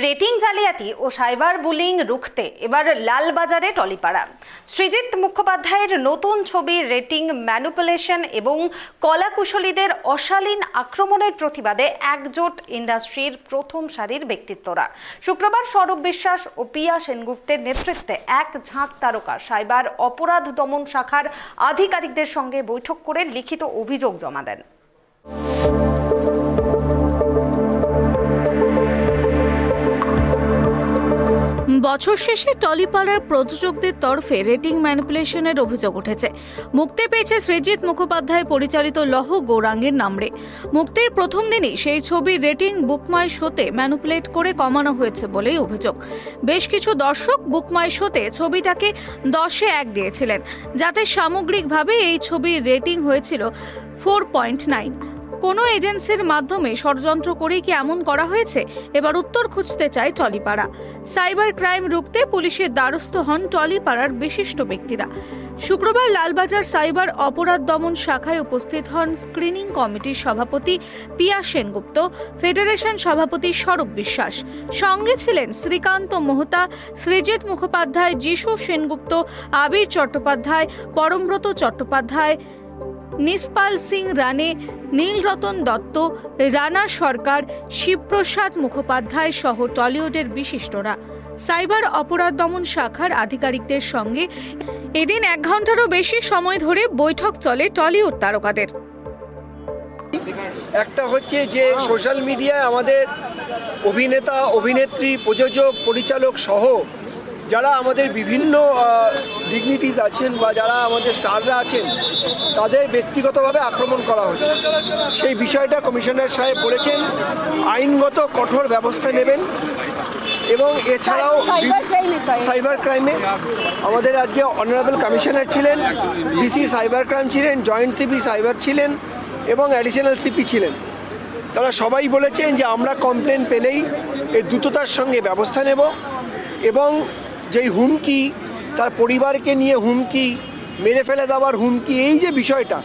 Rating জালিয়াতি ও cyber bullying রুখতে এবার লালবাজারে টলিপাড়া। সৃজিত মুখোপাধ্যায়ের নতুন ছবির রেটিং ম্যানিপুলেশন এবং কলাকুশলীদের অশালীন আক্রমণের প্রতিবাদে একজোট ইন্ডাস্ট্রির প্রথম সারির ব্যক্তিত্বরা শুক্রবার সৌরভ বিশ্বাস ও পিয়া সেনগুপ্তের নেতৃত্বে এক ঝাঁক তারকা সাইবার অপরাধ দমন শাখার আধিকারিকদের সঙ্গে বৈঠক করে লিখিত অভিযোগ জমা দেন। বছর শেষে টলিপাড়ার প্রযোজকদের তরফে রেটিং ম্যানিপুলেশনের অভিযোগ উঠেছে। মুক্তি পেয়েছে সৃজিত মুখোপাধ্যায় পরিচালিত লহ গৌরাঙ্গের নামরে। মুক্তির প্রথম দিনই সেই ছবির রেটিং বুকমাই শোতে ম্যানিপুলেট করে কমানো হয়েছে বলেই অভিযোগ। বেশ কিছু দর্শক বুকমাই শোতে ছবিটাকে 10-এ 1 দিয়েছিলেন, যাতে সামগ্রিকভাবে এই ছবির রেটিং হয়েছিল 4.9। কোনো এজেন্সির মাধ্যমে ষড়যন্ত্র করেই কি এমন করা হয়েছে? এবার উত্তর খুঁজতে চায় টলিপাড়া। সাইবার ক্রাইম রুখতে পুলিশের দ্বারস্থ হন টলিপাড়ার বিশিষ্ট ব্যক্তিরা। শুক্রবার লালবাজার সাইবার অপরাধ দমন শাখায় উপস্থিত হন স্ক্রিনিং কমিটির সভাপতি পিয়া সেনগুপ্ত, ফেডারেশন সভাপতি সৌরভ বিশ্বাস। সঙ্গে ছিলেন শ্রীকান্ত মোহতা, সৃজিত মুখোপাধ্যায়, যিশু সেনগুপ্ত, আবির চট্টোপাধ্যায়, পরমব্রত চট্টোপাধ্যায়, নিষ্পাল সিং রানে, নীলরতন দত্ত, রানা সরকার, শিবপ্রসাদ মুখোপাধ্যায় সহ টলিউডের বিশিষ্টরা। সাইবার অপরাধ দমন শাখার আধিকারিকদের সঙ্গে এদিন 1 ঘন্টারও বেশি সময় ধরে বৈঠক চলে টলিউড তারকাদের। একটা হচ্ছে যে সোশ্যাল মিডিয়ায় আমাদের অভিনেতা, অভিনেত্রী, প্রযোজক, পরিচালক সহ যারা আমাদের বিভিন্ন ডিগনিটিস আছেন বা যারা আমাদের স্টাররা আছেন তাদের ব্যক্তিগতভাবে আক্রমণ করা হচ্ছে। সেই বিষয়টা কমিশনার সাহেব বলেছেন আইনগত কঠোর ব্যবস্থা নেবেন। এবং এছাড়াও সাইবার ক্রাইমে আমাদের আজকে অনারেবল কমিশনার ছিলেন, ডিসি সাইবার ক্রাইম ছিলেন, জয়েন্ট সিপি সাইবার ছিলেন এবং অ্যাডিশনাল সিপি ছিলেন। তারা সবাই বলেছেন যে আমরা কমপ্লেন পেলেই এর দ্রুততার সঙ্গে ব্যবস্থা নেব এবং যেই হুমকি, তার পরিবারকে নিয়ে হুমকি, মেরে ফেলে দেওয়ার হুমকি, এই যে বিষয়টা,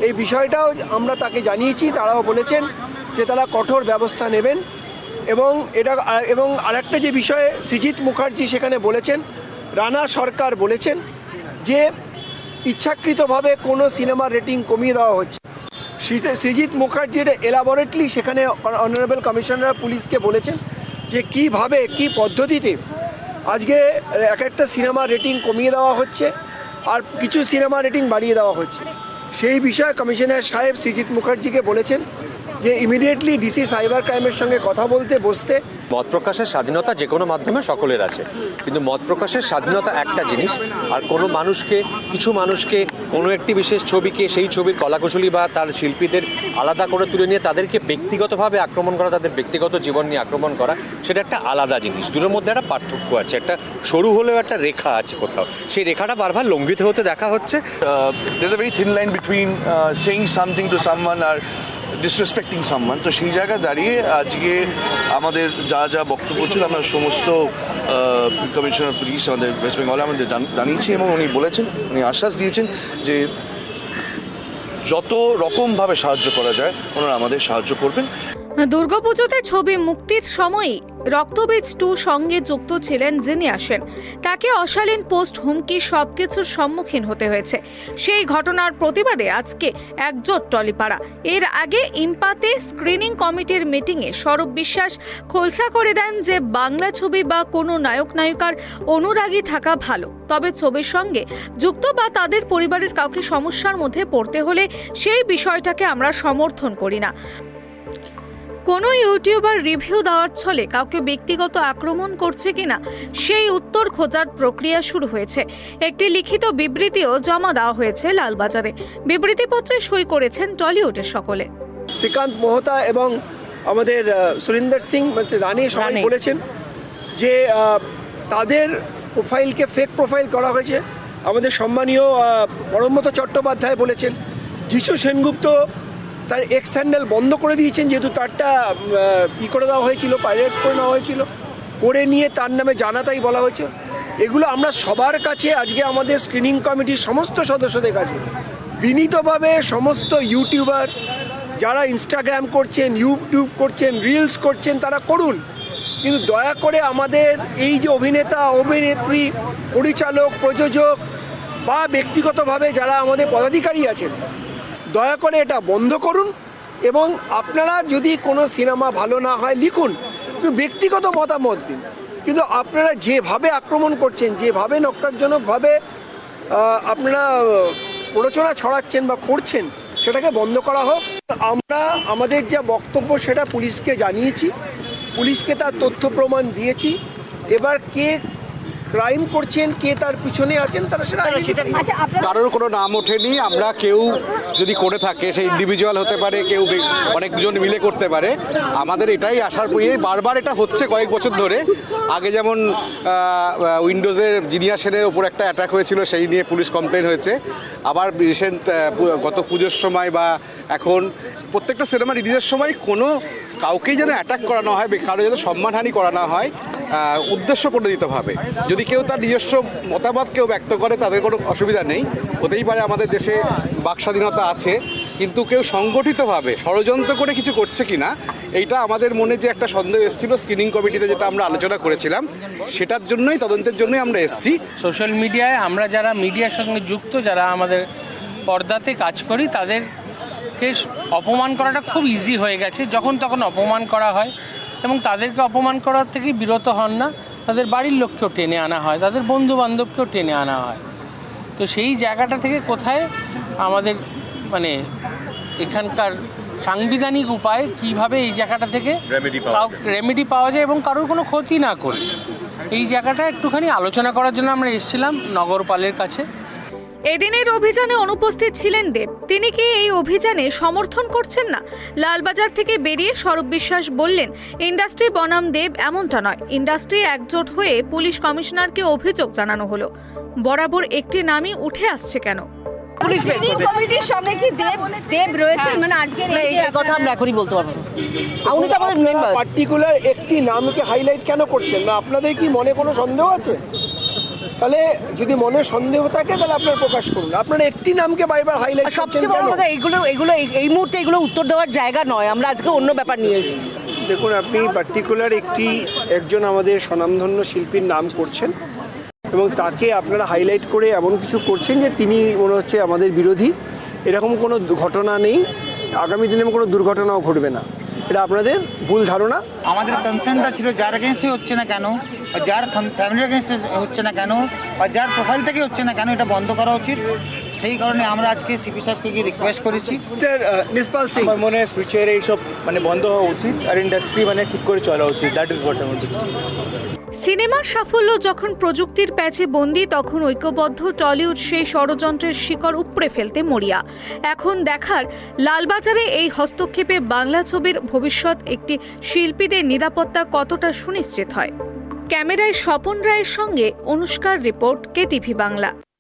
এই বিষয়টাও আমরা তাকে জানিয়েছি। তারাও বলেছেন যে তারা কঠোর ব্যবস্থা নেবেন। এবং আরেকটা যে বিষয়ে সৃজিত মুখার্জি সেখানে বলেছেন, রানা সরকার বলেছেন যে ইচ্ছাকৃতভাবে কোনো সিনেমার রেটিং কমিয়ে দেওয়া হচ্ছে। সৃজিত মুখার্জি এটা এলাবোরেটলি সেখানে অনারেবল কমিশনার পুলিশকে বলেছেন যে কীভাবে, কী পদ্ধতিতে আজকে এক একটা সিনেমার রেটিং কমিয়ে দেওয়া হচ্ছে আর কিছু সিনেমা রেটিং বাড়িয়ে দেওয়া হচ্ছে। সেই বিষয়ে কমিশনার সাহেব সৃজিত মুখার্জিকে বলেছেন যে ইমিডিয়েটলি ডিসি সাইবার ক্রাইমের সঙ্গে কথা বসতে। মত প্রকাশের স্বাধীনতা যে কোনো মাধ্যমে সকলের আছে, কিন্তু মত প্রকাশের স্বাধীনতা একটা জিনিস, আর কোনো মানুষকে, কিছু মানুষকে, কোনো একটি বিশেষ ছবিকে, সেই ছবির কলাকুশলী বা তার শিল্পীদের আলাদা করে তুলে নিয়ে তাদেরকে ব্যক্তিগতভাবে আক্রমণ করা, তাদের ব্যক্তিগত জীবন নিয়ে আক্রমণ করা, সেটা একটা আলাদা জিনিস। দুটোর মধ্যে একটা পার্থক্য আছে, একটা সরু হলেও একটা রেখা আছে কোথাও, সেই রেখাটা বারবার লঙ্ঘিত হতে দেখা হচ্ছে। There's a very thin line between saying something to someone or disrespecting someone. তো সেই জায়গায় দাঁড়িয়ে আজকে আমাদের যা বক্তব্য ছিল আমরা সমস্ত কমিশনার পুলিশ আমাদের ওয়েস্ট বেঙ্গলে আমাদের জানিয়েছি এবং উনি বলেছেন, উনি আশ্বাস দিয়েছেন যে যত রকমভাবে সাহায্য করা যায় ওনারা আমাদের সাহায্য করবেন। দুর্গাপুজোতে ছবি মুক্তির সময়ই রক্তবীজ 2 সঙ্গে যুক্ত ছিলেন যিনি আসেন, তাকে অশালীন পোস্ট, হুমকি সবকিছুর সম্মুখীন হতে হয়েছে। সেই ঘটনার প্রতিবাদে আজকে একজোট টলিপাড়া। এর আগে ইম্পাতে স্ক্রিনিং কমিটির মিটিংয়ে সৌরভ বিশ্বাস খোলসা করে দেন যে বাংলা ছবি বা কোনো নায়ক নায়িকার অনুরাগী থাকা ভালো, তবে ছবির সঙ্গে যুক্ত বা তাদের পরিবারের কাউকে সমস্যার মধ্যে পড়তে হলে সেই বিষয়টাকে আমরা সমর্থন করি না। কোনো ইউটিউবার রিভিউ দেওয়ার ছলে কাউকে ব্যক্তিগত আক্রমণ করছে কিনা সেই উত্তর খোঁজার প্রক্রিয়া শুরু হয়েছে। একটি লিখিত বিবৃতিও জমা দেওয়া হয়েছে লালবাজারে। বিবৃতিপত্রে সই করেছেন টলিউডের সকলে। শ্রীকান্ত মোহতা এবং আমাদের সুরিন্দর সিং রানী সবাই বলেছেন যে তাদের প্রোফাইলকে ফেক প্রোফাইল করা হয়েছে। আমাদের সম্মানীয় পরমব্রত চট্টোপাধ্যায় বলেছেন, যিশু সেনগুপ্ত তার এক্স হ্যান্ডেল বন্ধ করে দিয়েছেন, যেহেতু তারটা করে দেওয়া হয়েছিল, পাইরেট করে নেওয়া হয়েছিল, করে নিয়ে তার নামে জানাতাই বলা হয়েছে। এগুলো আমরা সবার কাছে আজকে আমাদের স্ক্রিনিং কমিটির সমস্ত সদস্যদের কাছে বিনীতভাবে সমস্ত ইউটিউবার যারা ইনস্টাগ্রাম করছেন, ইউটিউব করছেন, রিলস করছেন, তারা করুন, কিন্তু দয়া করে আমাদের এই যে অভিনেতা অভিনেত্রী পরিচালক প্রযোজক বা ব্যক্তিগতভাবে যারা আমাদের পদাধিকারী আছেন, দয়া করে এটা বন্ধ করুন। এবং আপনারা যদি কোনো সিনেমা ভালো না হয় লিখুন, কিন্তু ব্যক্তিগত মতামত দিন। কিন্তু আপনারা যেভাবে আক্রমণ করছেন, যেভাবে নক্কারজনকভাবে আপনারা প্ররোচনা ছড়াচ্ছেন বা করছেন, সেটাকে বন্ধ করা হোক। আমরা আমাদের যা বক্তব্য সেটা পুলিশকে জানিয়েছি, পুলিশকে তার তথ্য প্রমাণ দিয়েছি। এবার কে ক্রাইম করছেন, কে তার পিছনে আছেন, তারা সেটা কারোর কোনো নাম ওঠেনি। আমরা কেউ যদি করে থাকে, সেই ইন্ডিভিজুয়াল হতে পারে, কেউ অনেকজন মিলে করতে পারে। আমাদের এটাই আসার পরে বারবার এটা হচ্ছে কয়েক বছর ধরে। আগে যেমন উইন্ডোজের জিনিয়া সেনের ওপর একটা অ্যাটাক হয়েছিল, সেই নিয়ে পুলিশ কমপ্লেন হয়েছে। আবার রিসেন্ট গত পুজোর সময় বা এখন প্রত্যেকটা সিনেমা রিলিজের সময় কোনো কাউকেই যেন অ্যাটাক করানো হয়, কারো যেন সম্মানহানি করানো হয় উদ্দেশ্য প্রণোদিতভাবে। যদি কেউ তার নিজস্ব মতামত কেউ ব্যক্ত করে, তাদের কোনো অসুবিধা নেই, হতেই পারে। আমাদের দেশে বাক স্বাধীনতা আছে, কিন্তু কেউ সংগঠিতভাবে ষড়যন্ত্র করে কিছু করছে কিনা, এইটা আমাদের মনে যে একটা সন্দেহ এসেছিল স্ক্রিনিং কমিটিতে, যেটা আমরা আলোচনা করেছিলাম, সেটার জন্যই, তদন্তের জন্যই আমরা এসেছি। সোশ্যাল মিডিয়ায় আমরা যারা মিডিয়ার সঙ্গে যুক্ত, যারা আমাদের পর্দাতে কাজ করি, তাদেরকে অপমান করাটা খুব ইজি হয়ে গেছে। যখন তখন অপমান করা হয় এবং তাদেরকে অপমান করার থেকে বিরত হন না, তাদের বাড়ির লোককেও টেনে আনা হয়, তাদের বন্ধু বান্ধবকেও টেনে আনা হয়। তো সেই জায়গাটা থেকে কোথায় আমাদের মানে এখানকার সাংবিধানিক উপায় কিভাবে এই জায়গাটা থেকে রেমেডি পাওয়া যায় এবং কারোর কোনো ক্ষতি না করে, এই জায়গাটা একটুখানি আলোচনা করার জন্য আমরা এসেছিলাম নগরপালের কাছে। এদিনের অভিযানে অনুপস্থিত ছিলেন দেব। তিনি কি এই অভিযানে সমর্থন করছেন না? লালবাজার থেকে বেরিয়ে সৌরভ বিশ্বাস বললেন, ইন্ডাস্ট্রি বনাম দেব এমনটা নয়। ইন্ডাস্ট্রি একজোট হয়ে পুলিশ কমিশনারকে অভিযোগ জানানো হলো। বরাবর একটি নামই উঠে আসছে কেন? পুলিশ কমিটির সঙ্গে কি দেব রয়েছে? মানে আজকে এই কথা আমরা এখনই বলতে পারবো না। উনি তো আমাদের মেম্বার। পার্টিকুলার একটি নামকে হাইলাইট কেন করছেন না? আপনাদের কি মনে কোনো সন্দেহ আছে? তাহলে যদি মনে সন্দেহ থাকে, তাহলে আপনারা প্রকাশ করুন। আপনারা একটি নামকে বারবার হাইলাইট করছেন। সবচেয়ে বড় কথা, এগুলো এই মুহূর্তে এগুলো উত্তর দেওয়ার জায়গা নয়। আমরা আজকে অন্য ব্যাপার নিয়ে এসেছি। দেখুন, আপনি পার্টিকুলার একজন আমাদের স্বনামধন্য শিল্পীর নাম করছেন এবং তাকে আপনারা হাইলাইট করে এমন কিছু করছেন যে তিনি মনে হচ্ছে আমাদের বিরোধী। এরকম কোনো ঘটনা নেই, আগামী দিনে কোনো দুর্ঘটনাও ঘটবে না। এটা আপনাদের ভুল ধারণা। আমাদের কনসার্নটা ছিল যার এগেনস্টে হচ্ছে না কেন, যার ফ্যামিলির এগেনস্টে হচ্ছে না কেন, বা যার প্রোফাইল থেকে হচ্ছে না কেন, এটা বন্ধ করা উচিত। সেই কারণে আমরা আজকে সিপি সাহেবকে গিয়ে রিকোয়েস্ট করেছি। নিষ্পাল সিং, আমার মনে হয় ফিউচারে এইসব বন্ধ হওয়া উচিত, আর ইন্ডাস্ট্রি ঠিক করে চলা উচিত। That is what I want to say. সিনেমার সাফল্য যখন প্রযুক্তির প্যাচে বন্দী, তখন ঐক্যবদ্ধ টলিউড সেই ষড়যন্ত্রের শিকড় উপড়ে ফেলতে মরিয়া। এখন দেখার লালবাজারে এই হস্তক্ষেপে বাংলা ছবির ভবিষ্যৎ একটি শিল্পীদের নিরাপত্তা কতটা সুনিশ্চিত হয়। ক্যামেরায় স্বপন রায়ের সঙ্গে অনুষ্কার রিপোর্ট, কেটিভি বাংলা।